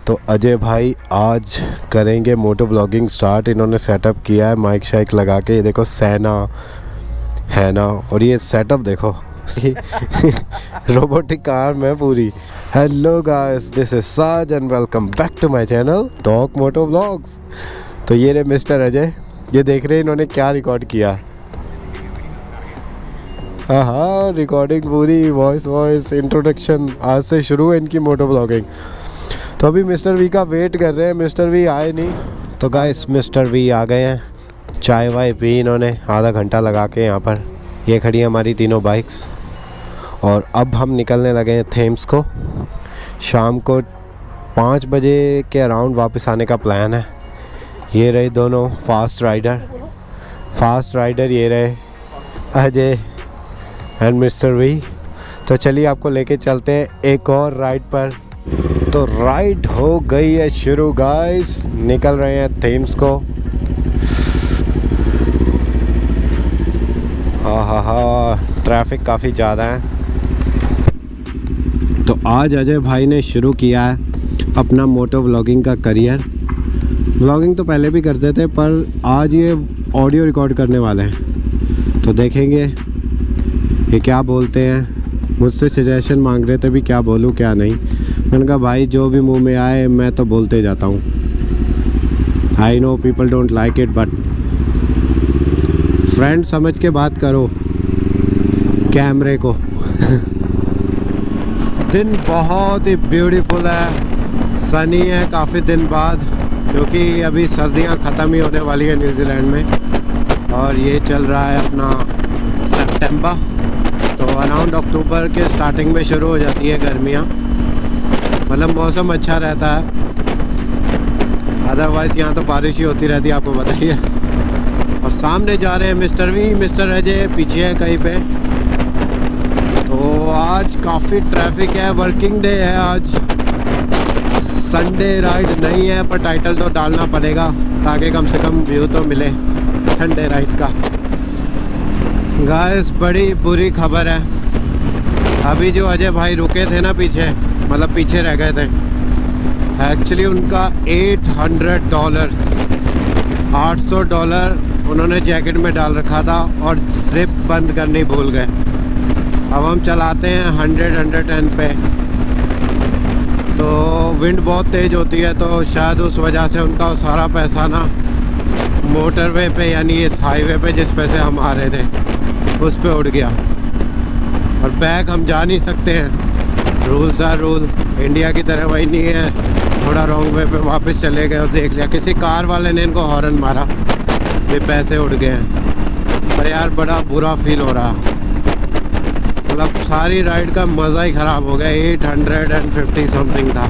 तो अजय भाई आज करेंगे मोटो ब्लॉगिंग स्टार्ट। इन्होंने सेटअप किया है माइक शाइक लगा के। ये देखो सेना है ना, और ये सेटअप देखो रोबोटिक आर्म है पूरी। Hello guys, this is Saaz and welcome back to my channel Talk Moto Blogs. तो ये रहे मिस्टर अजय, ये देख रहे हैं इन्होंने क्या रिकॉर्ड किया। हाँ, रिकॉर्डिंग पूरी, वॉइस इंट्रोडक्शन आज से शुरू है इनकी मोटो ब्लॉगिंग। तो अभी मिस्टर वी का वेट कर रहे हैं, मिस्टर वी आए नहीं। तो गाइस मिस्टर वी आ गए हैं, चाय वाय पी इन्होंने आधा घंटा लगा के। यहाँ पर ये खड़ी है हमारी तीनों बाइक्स, और अब हम निकलने लगे हैं थेम्स को। शाम को 5 बजे के अराउंड वापस आने का प्लान है। ये रहे दोनों फास्ट राइडर ये रहे अजय एंड मिस्टर वी। तो चलिए आपको लेके चलते हैं एक और राइड पर। तो राइड हो गई है शुरू गाइस, निकल रहे हैं थेम्स को। हाँ, ट्रैफिक काफ़ी ज़्यादा है। तो आज अजय भाई ने शुरू किया है अपना मोटो व्लॉगिंग का करियर। व्लॉगिंग तो पहले भी करते थे, पर आज ये ऑडियो रिकॉर्ड करने वाले हैं। तो देखेंगे ये क्या बोलते हैं। मुझसे सजेशन मांग रहे थे भी क्या बोलूँ क्या नहीं। मैंने कहा भाई जो भी मुंह में आए मैं तो बोलते जाता हूँ। I know people don't like it, but friend समझ के बात करो कैमरे को। दिन बहुत ही ब्यूटीफुल है, सनी है काफ़ी दिन बाद, क्योंकि अभी सर्दियाँ ख़त्म ही होने वाली है न्यूजीलैंड में। और ये चल रहा है अपना सितंबर, तो अराउंड अक्टूबर के स्टार्टिंग में शुरू हो जाती है गर्मियाँ। मतलब मौसम अच्छा रहता है, अदरवाइज़ यहाँ तो बारिश ही होती रहती है, आपको बताइए। और सामने जा रहे हैं मिस्टर वी, मिस्टर अजय पीछे है कहीं पे। तो आज काफ़ी ट्रैफिक है, वर्किंग डे है आज, संडे राइड नहीं है, पर टाइटल तो डालना पड़ेगा ताकि कम से कम व्यू तो मिले संडे राइड का। गाइस बड़ी बुरी खबर है, अभी जो अजय भाई रुके थे ना पीछे, मतलब पीछे रह गए थे, एक्चुअली उनका $800 $800 उन्होंने जैकेट में डाल रखा था और जिप बंद करनी भूल गए। अब हम चलाते हैं 110 पे, तो विंड बहुत तेज़ होती है, तो शायद उस वजह से उनका सारा पैसा ना मोटरवे पे यानी इस हाईवे पे जिस पे से हम आ रहे थे उस पे उड़ गया। और बैक हम जा नहीं सकते हैं, रूल्स आर रूल। इंडिया की तरह वही नहीं है, थोड़ा रॉन्ग वे पे वापस चले गए और देख लिया किसी कार वाले ने इनको हॉर्न मारा, ये पैसे उड़ गए हैं। पर यार बड़ा बुरा फील हो रहा, मतलब सारी राइड का मज़ा ही ख़राब हो गया। 850 समथिंग था,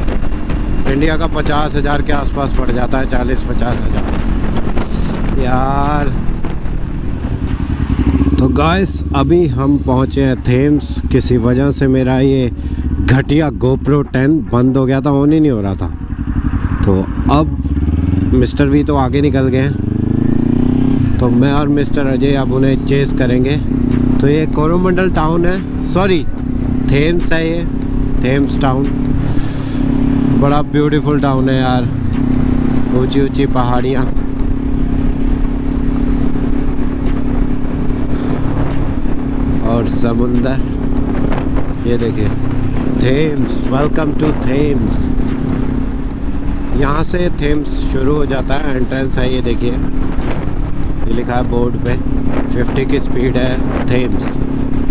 इंडिया का 50,000 के आसपास पड़ जाता है, 40-50 हज़ार यार। तो गाइस अभी हम पहुँचे हैं थेम्स। किसी वजह से मेरा ये घटिया GoPro 10 बंद हो गया था, ऑन ही नहीं हो रहा था। तो अब मिस्टर वी तो आगे निकल गए हैं, तो मैं और मिस्टर अजय अब उन्हें चेस करेंगे। तो ये कोरोमंडल टाउन है, सॉरी थेम्स है, ये थेम्स टाउन। बड़ा ब्यूटीफुल टाउन है यार, ऊंची ऊंची पहाड़ियाँ। और समुंदर, ये देखिए थेम्स, वेलकम टू थेम्स। यहाँ से थेम्स शुरू हो जाता है, एंट्रेंस है, ये देखिए ये लिखा है बोर्ड पे 50 की स्पीड है थेम्स,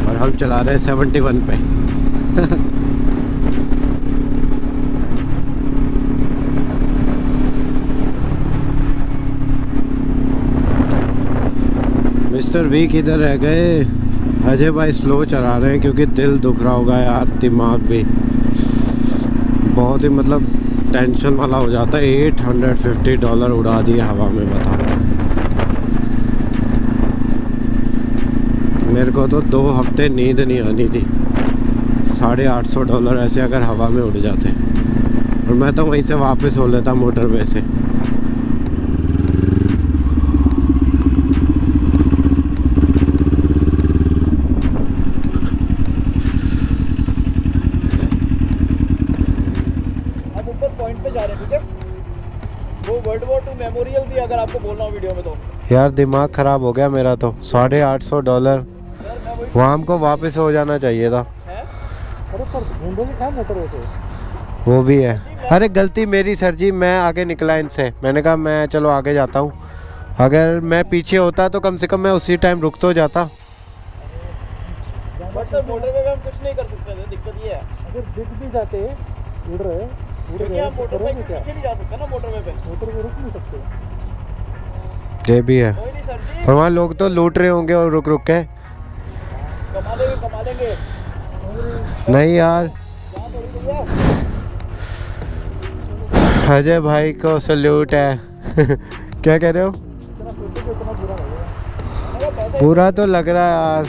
और हम चला रहे हैं 71 पे। मिस्टर वी किधर रह गए? अजय भाई स्लो चला रहे हैं क्योंकि दिल दुख रहा होगा यार, दिमाग भी बहुत ही मतलब टेंशन वाला हो जाता है। $850 उड़ा दिए हवा में, बता। मेरे को तो 2 हफ्ते नींद नहीं आनी थी। $850 ऐसे अगर हवा में उड़ जाते, और मैं तो वहीं से वापस हो लेता मोटरवे से। पॉइंट पे जा रहे हैं। मेमोरियल भी अगर आपको बोलना हो वीडियो में तो। यार दिमाग ख़राब हो गया मेरा तो। $850 वहाँ हमको वापस हो जाना चाहिए था। अरे पर ढूंढोगे कहाँ मोटरवे पे? वो भी है। अरे गलती मेरी सर जी, मैं आगे निकला इनसे। मैंने कहा मैं चलो आगे जाता हूँ, अगर मैं पीछे होता तो कम से कम मैं उसी टाइम रुक तो जाता। मतलब मोटरवे पे हम कुछ नहीं कर सकते थे, दिक्कत ये है। अगर दिख भी जाते उड़ रहे आप मोटरवे के पीछे नहीं जा सकते ना, मोटरवे पे रुक नहीं सकते। ये भी है, कोई नहीं सर जी, पर वहाँ लोग तो लूट रहे होंगे और रुक रुक के। कमा लेंगे। नहीं यार, अजय भाई को सल्यूट है। क्या कह रहे हो? बुरा तो लग रहा है यार।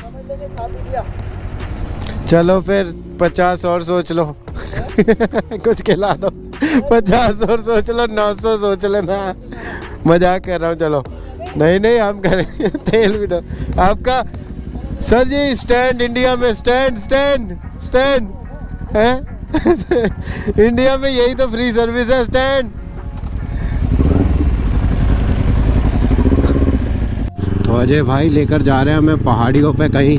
चलो फिर 50 और सोच लो। कुछ खिला दो। 50 और सोच लो, 900 सोच लेना। मजाक कर रहा हूँ, चलो। नहीं हम करेंगे। तेल भी दो आपका सर जी। स्टैंड इंडिया में, स्टैंड है। इंडिया में यही तो फ्री सर्विस है, स्टैंड। तो अजय भाई लेकर जा रहे हैं हमें पहाड़ियों पे कहीं।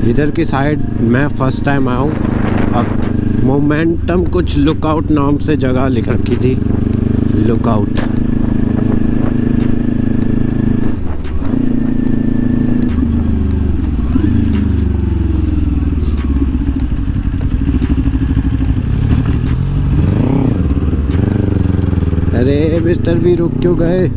इधर की साइड मैं फर्स्ट टाइम आया हूँ। मोमेंटम कुछ लुकआउट नाम से जगह लिख रखी थी, लुकआउट। अरे मिस्टर भी रुक क्यों गए?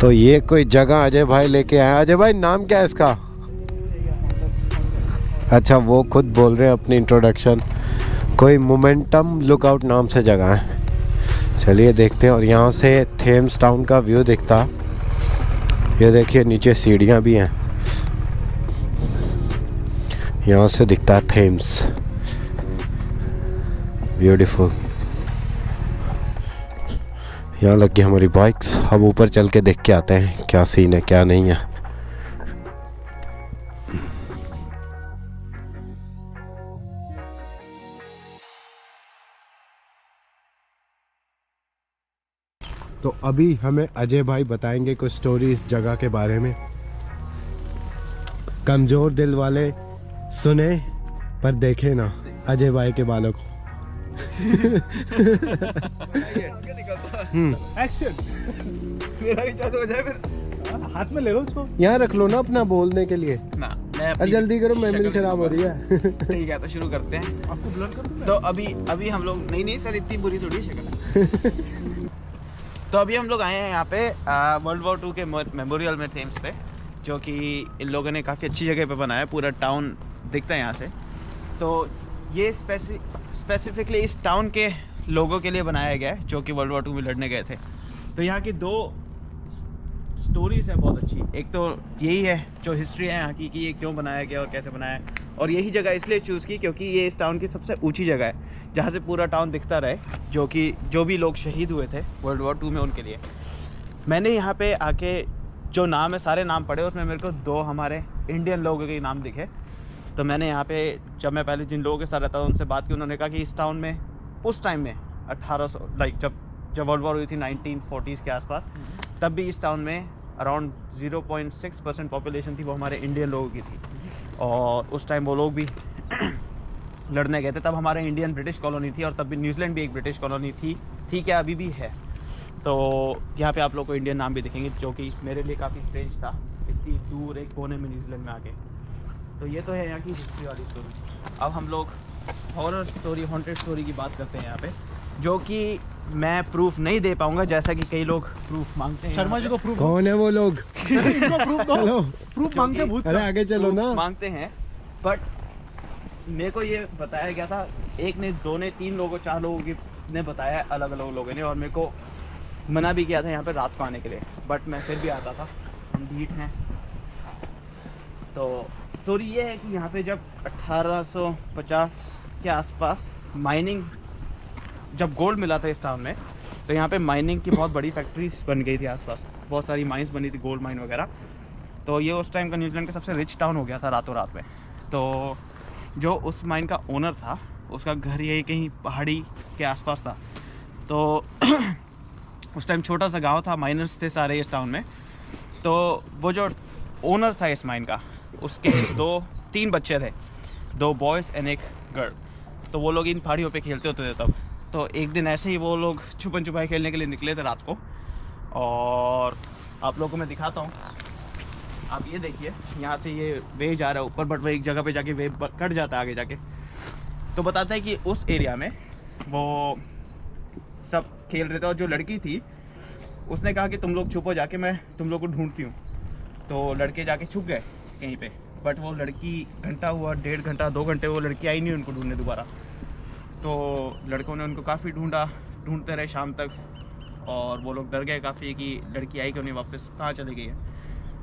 तो ये कोई जगह अजय भाई लेके आया। अजय भाई नाम क्या है इसका? अच्छा, वो खुद बोल रहे हैं अपनी इंट्रोडक्शन। कोई मोमेंटम लुकआउट नाम से जगह है। चलिए देखते हैं। और यहाँ से थेम्स टाउन का व्यू दिखता। ये देखिए नीचे सीढ़ियाँ भी हैं, यहाँ से दिखता है थेम्स। ब्यूटीफुल। यहाँ लग गई हमारी बाइक्स। अब ऊपर चल के देख के आते हैं क्या सीन है क्या नहीं है। तो अभी हमें अजय भाई बताएंगे कुछ स्टोरी इस जगह के बारे में। कमजोर दिल वाले सुने पर देखे ना अजय भाई के बालों को। एक्शन। मेरा भी चालू हो जाए फिर। हाथ में ले लो उसको। यहाँ रख लो ना अपना बोलने के लिए ना। मैं जल्दी करो, मेमोरी खराब हो रही है। ठीक है, तो शुरू करते हैं। आपको ब्लर कर दूं? तो अभी हम लोग नहीं सर, इतनी बुरी थोड़ी शक्ल। तो अभी हम लोग आए हैं यहाँ पे वर्ल्ड वॉर 2 के मेमोरियल में, थेम्स पे, जो कि इन लोगों ने काफ़ी अच्छी जगह पे बनाया। पूरा टाउन दिखता है यहाँ से। तो ये स्पेसिफिकली इस टाउन के लोगों के लिए बनाया गया है जो कि वर्ल्ड वॉर 2 में लड़ने गए थे। तो यहाँ की 2 स्टोरीज़ हैं बहुत अच्छी। एक तो यही है जो हिस्ट्री है यहाँ की कि ये क्यों बनाया गया और कैसे बनाया। और यही जगह इसलिए चूज़ की क्योंकि ये इस टाउन की सबसे ऊंची जगह है जहाँ से पूरा टाउन दिखता रहे, जो भी लोग शहीद हुए थे वर्ल्ड वॉर 2 में उनके लिए। मैंने यहाँ पे आके जो नाम है सारे नाम पढ़े, उसमें मेरे को 2 हमारे इंडियन लोगों के नाम दिखे। तो मैंने यहाँ पे जब मैं पहले जिन लोगों के साथ रहता था उनसे बात की, उन्होंने कहा कि इस टाउन में उस टाइम में 1800 जब वर्ल्ड वॉर हुई थी 1940s के आसपास, तब भी इस टाउन में अराउंड 0.6% पॉपुलेशन थी, वो हमारे इंडियन लोगों की थी। और उस टाइम वो लोग भी लड़ने गए थे। तब हमारे इंडियन ब्रिटिश कॉलोनी थी, और तब भी न्यूजीलैंड भी एक ब्रिटिश कॉलोनी थी क्या, अभी भी है। तो यहाँ पे आप लोग को इंडियन नाम भी दिखेंगे, जो कि मेरे लिए काफ़ी स्ट्रेंज था, इतनी दूर एक कोने में न्यूजीलैंड में आके। तो ये तो है यहाँ की हिस्ट्री वाली स्टोरी। अब हम लोग हॉरर स्टोरी, हॉन्टेड स्टोरी की बात करते हैं यहाँ पे, जो कि मैं प्रूफ नहीं दे पाऊंगा, जैसा कि कई लोग प्रूफ मांगते हैं। शर्मा जी को प्रूफ कौन है वो लोग? प्रूफ दो, प्रूफ मांगते भूत। अरे आगे चलो ना। मांगते हैं, बट मेरे को ये बताया गया था, एक ने, दो ने, 3 लोगों, 4 लोगों की ने बताया, अलग अलग लोगों ने, और मेरे को मना भी किया था यहाँ पे रात को आने के लिए, बट मैं फिर भी आता था। हम ढीठ हैं। तो स्टोरी ये है कि यहाँ पे जब 1850 के आसपास माइनिंग, जब गोल्ड मिला था इस टाउन में, तो यहाँ पे माइनिंग की बहुत बड़ी फैक्ट्रीज बन गई थी आसपास, बहुत सारी माइंस बनी थी, गोल्ड माइन वगैरह। तो ये उस टाइम का न्यूजीलैंड का सबसे रिच टाउन हो गया था रातों रात में। तो जो उस माइन का ओनर था, उसका घर यही कहीं पहाड़ी के आसपास था। तो उस टाइम छोटा सा गांव था, माइनर्स थे सारे इस टाउन में। तो वो जो ओनर था इस माइन का, उसके 3 बच्चे थे, 2 बॉयज़ एंड 1 गर्ल। तो वो लोग इन पहाड़ियों पे खेलते होते थे तब। तो एक दिन ऐसे ही वो लोग छुपन छुपाई खेलने के लिए निकले थे रात को, और आप लोगों को मैं दिखाता हूँ। आप ये देखिए, यहाँ से ये वे जा रहा है ऊपर, बट वो एक जगह पे जाके वे कट जाता है आगे जाके। तो बताता है कि उस एरिया में वो सब खेल रहे थे, और जो लड़की थी उसने कहा कि तुम लोग छुपो जाके, मैं तुम लोग को ढूंढती हूँ। तो लड़के जाके छुप गए कहीं पे, बट वो लड़की, घंटा हुआ, 1.5 घंटा, 2 घंटे, वो लड़की आई नहीं उनको ढूंढने दोबारा। तो लड़कों ने उनको काफ़ी ढूंढते रहे शाम तक, और वो लोग डर गए काफ़ी कि लड़की आई क्यों नहीं वापस, कहाँ चली गई है।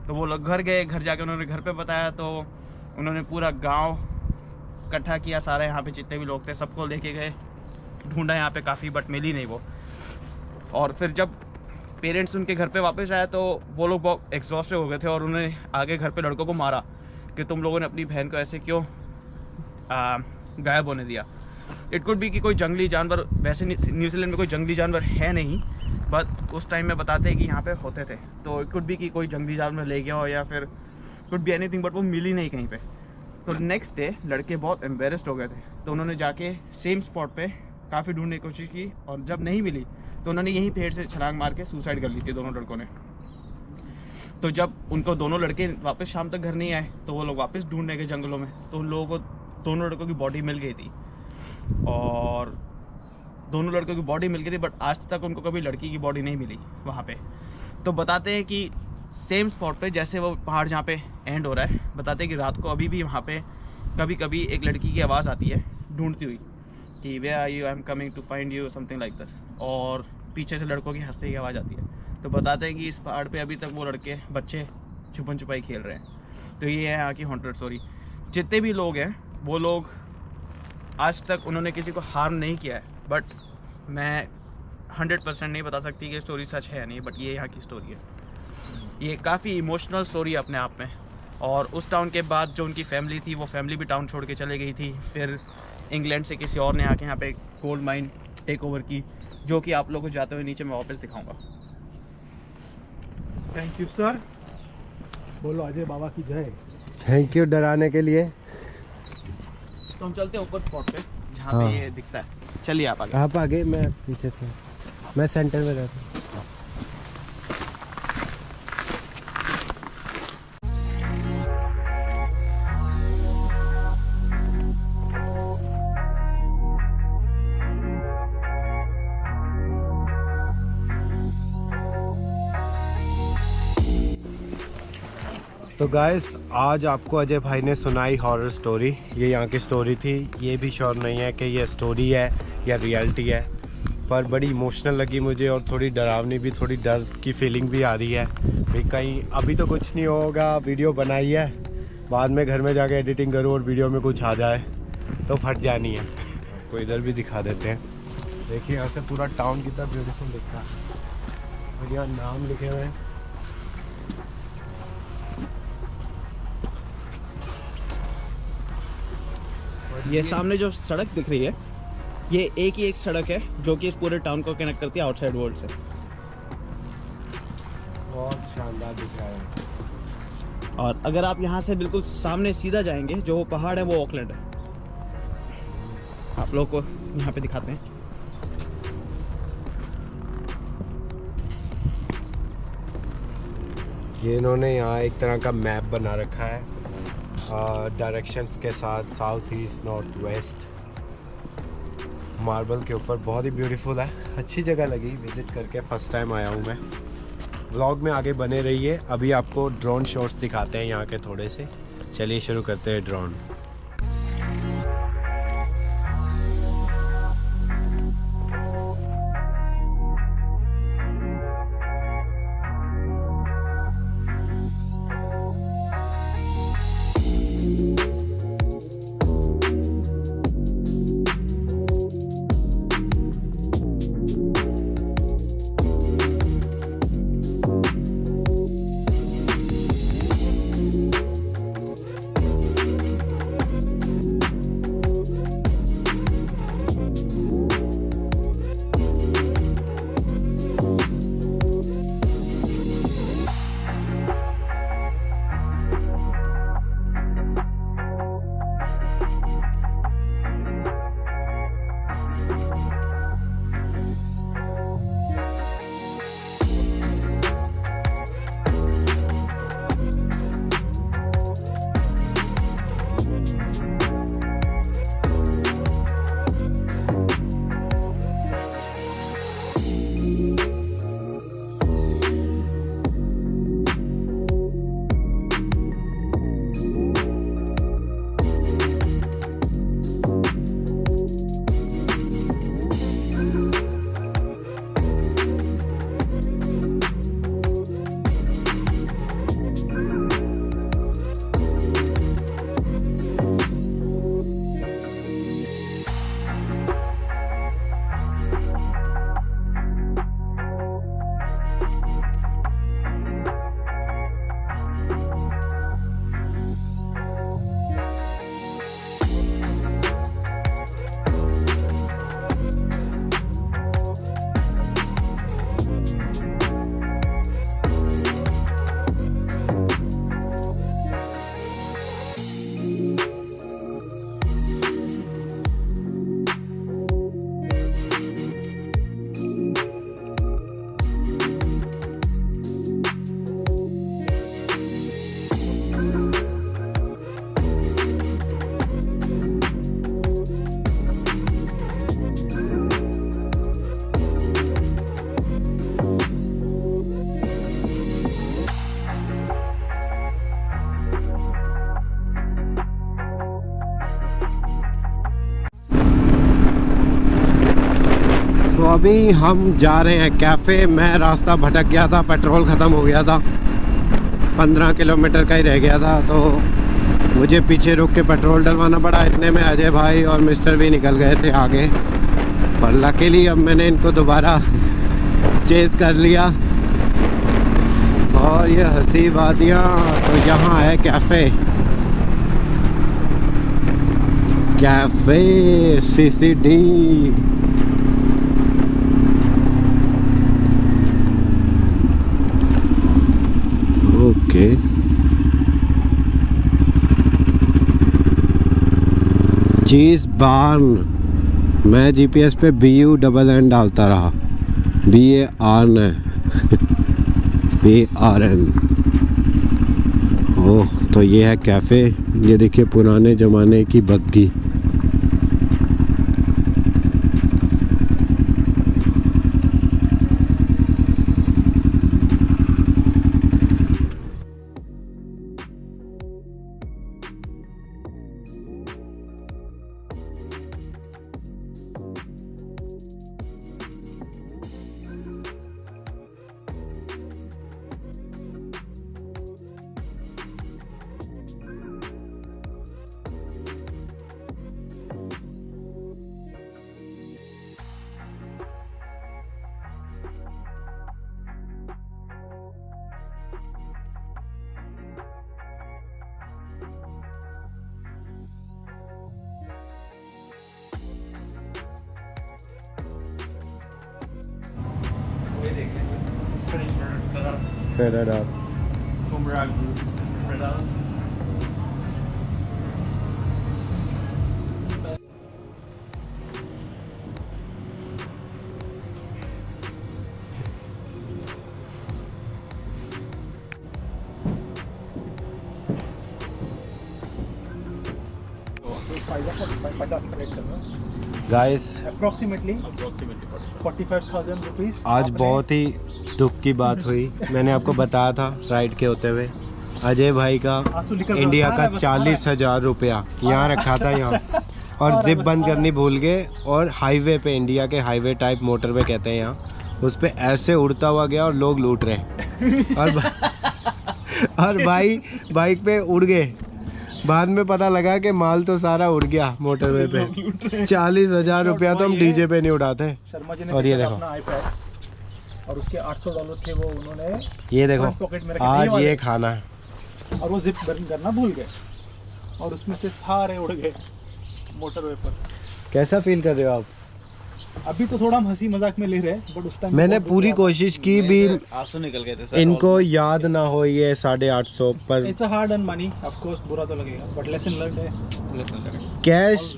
तो वो लोग घर गए, घर जाके उन्होंने घर पे बताया। तो उन्होंने पूरा गांव इकट्ठा किया, सारे यहाँ पे जितने भी लोग थे सबको लेके गए, ढूंढा यहाँ पे काफ़ी, बट मिली नहीं वो। और फिर जब पेरेंट्स उनके घर पे वापस आए तो वो लोग बहुत एग्जॉस्टेड हो गए थे, और उन्होंने आगे घर पे लड़कों को मारा कि तुम लोगों ने अपनी बहन को ऐसे क्यों गायब होने दिया। इट कुड बी कि कोई जंगली जानवर, वैसे न्यूजीलैंड में कोई जंगली जानवर है नहीं, बट उस टाइम में बताते हैं कि यहाँ पे होते थे। तो इट कुड बी कि कोई जंगली जानवर ले गया हो, या फिर कुड बी एनीथिंग, बट वो मिली नहीं कहीं पे। तो नेक्स्ट डे लड़के बहुत एम्बेरस्ड हो गए थे, तो उन्होंने जाके सेम स्पॉट पे काफ़ी ढूंढने की कोशिश की, और जब नहीं मिली तो उन्होंने यहीं पेड़ से छलांग मार के सुसाइड कर ली थी दोनों लड़कों ने। तो जब उनको दोनों लड़के वापस शाम तक घर नहीं आए, तो वो लोग वापस ढूंढने गए जंगलों में, तो उन लोगों को दोनों लड़कों की बॉडी मिल गई थी, और दोनों लड़कों की बॉडी मिल गई थी, बट आज तक उनको कभी लड़की की बॉडी नहीं मिली वहाँ पे। तो बताते हैं कि सेम स्पॉट पे, जैसे वो पहाड़ जहाँ पे एंड हो रहा है, बताते हैं कि रात को अभी भी वहाँ पे कभी कभी एक लड़की की आवाज़ आती है ढूंढती हुई कि where are you, I am coming to find you, something like this, और पीछे से लड़कों की हंसने की आवाज़ आती है। तो बताते हैं कि इस पहाड़ पे अभी तक वो लड़के, बच्चे छुपन छुपाई खेल रहे हैं। तो ये है यहाँ की हॉन्टेड स्टोरी। जितने भी लोग हैं वो लोग, आज तक उन्होंने किसी को हार्म नहीं किया है, बट मैं 100% नहीं बता सकती कि स्टोरी सच है या नहीं, बट ये यहाँ की स्टोरी है। ये काफ़ी इमोशनल स्टोरी है अपने आप में। और उस टाउन के बाद जो उनकी फैमिली थी, वो फैमिली भी टाउन छोड़ के चले गई थी। फिर इंग्लैंड से किसी और ने आके यहाँ पे गोल्ड माइन टेक ओवर की, जो कि आप लोगों को जाते हुए नीचे मैं वापस दिखाऊंगा। Thank you sir. बोलो अजय बाबा की जय। थैंक यू डराने के लिए। तो हम चलते हैं ऊपर स्पॉट पे जहाँ हाँ। पे ये दिखता है। चलिए आप आगे। आप आगे, मैं पीछे से, मैं सेंटर में रहता हूँ। तो गाइस, आज आपको अजय भाई ने सुनाई हॉरर स्टोरी। ये यहाँ की स्टोरी थी। ये भी श्योर नहीं है कि ये स्टोरी है या रियलिटी है, पर बड़ी इमोशनल लगी मुझे, और थोड़ी डरावनी भी, थोड़ी डर की फीलिंग भी आ रही है भाई कहीं अभी तो कुछ नहीं होगा। वीडियो बनाई है, बाद में घर में जाके एडिटिंग करूँ और वीडियो में कुछ आ जाए तो फट जानी है। तो इधर भी दिखा देते हैं। देखिए यहाँ से पूरा टाउन कितना ब्यूटीफुल दिखता है, और यहाँ नाम लिखे हुए हैं। ये सामने जो सड़क दिख रही है, ये एक ही एक सड़क है जो कि इस पूरे टाउन को कनेक्ट करती है आउटसाइड वर्ल्ड से। बहुत शानदार दिख रहा है। और अगर आप यहाँ से बिल्कुल सामने सीधा जाएंगे, जो पहाड़ है वो ऑकलैंड है। आप लोग को यहाँ पे दिखाते हैं। ये इन्होंने यहाँ एक तरह का मैप बना रखा है डायरेक्शंस के साथ, south east, north west. Marble के ऊपर, बहुत ही ब्यूटीफुल है, अच्छी जगह लगी विज़िट करके, फर्स्ट टाइम आया हूँ मैं। व्लॉग में आगे बने रहिए, अभी आपको ड्रोन शॉट्स दिखाते हैं यहाँ के थोड़े से। चलिए शुरू करते हैं ड्रोन। तो अभी हम जा रहे हैं कैफ़े। मैं रास्ता भटक गया था, पेट्रोल ख़त्म हो गया था, 15 किलोमीटर का ही रह गया था, तो मुझे पीछे रुक के पेट्रोल डलवाना पड़ा। इतने में अजय भाई और मिस्टर भी निकल गए थे आगे, पर लकीली अब मैंने इनको दोबारा चेज़ कर लिया। और ये हंसी वादियाँ, तो यहाँ है कैफ़े CCD। ओके, चीज़ बार्न। मैं जीपीएस पे BUNN डालता रहा, BARN BARN। ओह, तो ये है कैफ़े। ये देखिए पुराने ज़माने की बग्गी। Red up. Boomerang red out. Faz a conexão, né? Guys approximately 45,000 rupees. आज बहुत ही दुख की बात हुई। मैंने आपको बताया था राइड के होते हुए, अजय भाई का आंसू निकल इंडिया रहा का है, बस 40,000 रुपया यहाँ रखा था यहाँ, और जिप बंद करनी भूल गए। और हाईवे पे, इंडिया के हाईवे टाइप मोटरवे कहते हैं यहाँ, उस पे ऐसे उड़ता हुआ गया और लोग लूट रहे हैं। और भाई बाइक पे उड़ गए। बाद में पता लगा कि माल तो सारा उड़ गया मोटरवे पे। 40,000 रुपया तो हम डीजे पे नहीं उड़ाते। शर्मा जी ने और ये भेजा देखो, अपना iPad, और उसके $800 थे वो उन्होंने ये देखो, front pocket में रखे थे आज वाले। ये खाना है। और वो जिप बंद करना भूल गए और उसमें से सारे उड़ गए मोटरवे पर। कैसा फील कर रहे हो आप? अभी तो थोड़ा हम हंसी मजाक में ले रहे हैं, बट उस टाइम मैंने पूरी कोशिश की भी आंसू निकल गए थे सर। इनको याद ना हो ये 850 पर। It's a hard earn money, of course बुरा तो लगेगा, बट लेसन लर्न है। कैश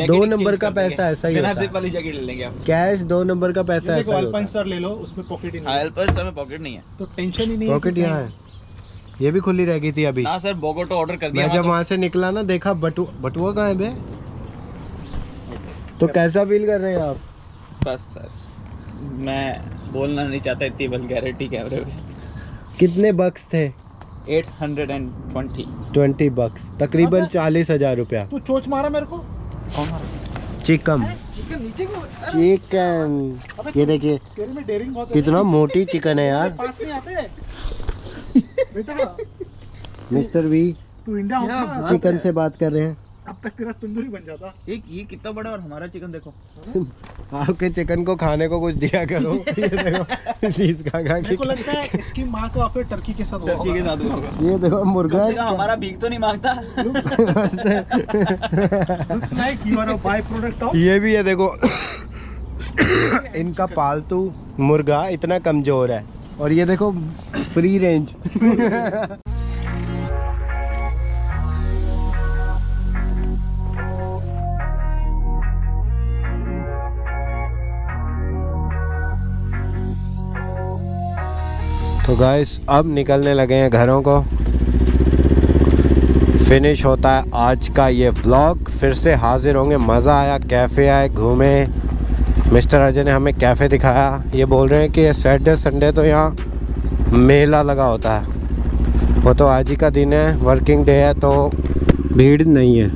2 नंबर का पैसा ऐसा ही बिना होता जिप है। वाली जैकेट ले लेंगे आप। कैश 2 नंबर का पैसा ऐसा ही होता अल्पाइन है। स्टार ले लो, उसमें पॉकेट ही नहीं है, आयल पर सर में पॉकेट नहीं है। तो टेंशन ही नहीं है। पॉकेट यहाँ है, ये भी खुली रह गई थी अभी। ना सर, बोगोटो ऑर्डर कर दिया। मैं जब वहाँ से निकला ना, देखा बटुआ कहाँ है बे? तो कैसा फील कर रहे हैं आप? बस सर, मैं बोलना नहीं चाहता इतनी वल्गैरिटी कैमरे पे। कितने बक्स थे? 820। 20 बक्स, तकरीबन हाँ, 40,000 रुपया। तू चोच मारा मेरे को। कौन मारा? चिकन चिकन नीचे को। चिकन, ये देखिए तेरे में डेयरिंग बहुत है। कितना मोटी चिकन है यार। पास में आते बेटा, मिस्टर वी तू इंडिया होता चिकन से बात कर रहे हैं। अब तक तेरा तंदूरी बन जाता। एक ये कितना बड़ा और हमारा चिकन देखो। आपके चिकन को खाने को कुछ दिया करो। ये देखो चीज खा खा मेरे को के। लगता है इसकी माँ का फिर टर्की के साथ हुआ टर्की के होगा। साथ होगा। ये देखो मुर्गा है। हमारा भीख तो नहीं मांगता। Looks like you are a byproduct of। ये भी है देखो। इनका पालतू मुर्गा इतना कमजोर है, और ये देखो फ्री रेंज। तो गाइस अब निकलने लगे हैं घरों को। फिनिश होता है आज का ये व्लॉग। फिर से हाजिर होंगे। मज़ा आया, कैफ़े आए, घूमे। मिस्टर अजय ने हमें कैफ़े दिखाया। ये बोल रहे हैं कि सैटरडे संडे तो यहाँ मेला लगा होता है। वो तो आज ही का दिन है, वर्किंग डे है, तो भीड़ नहीं है।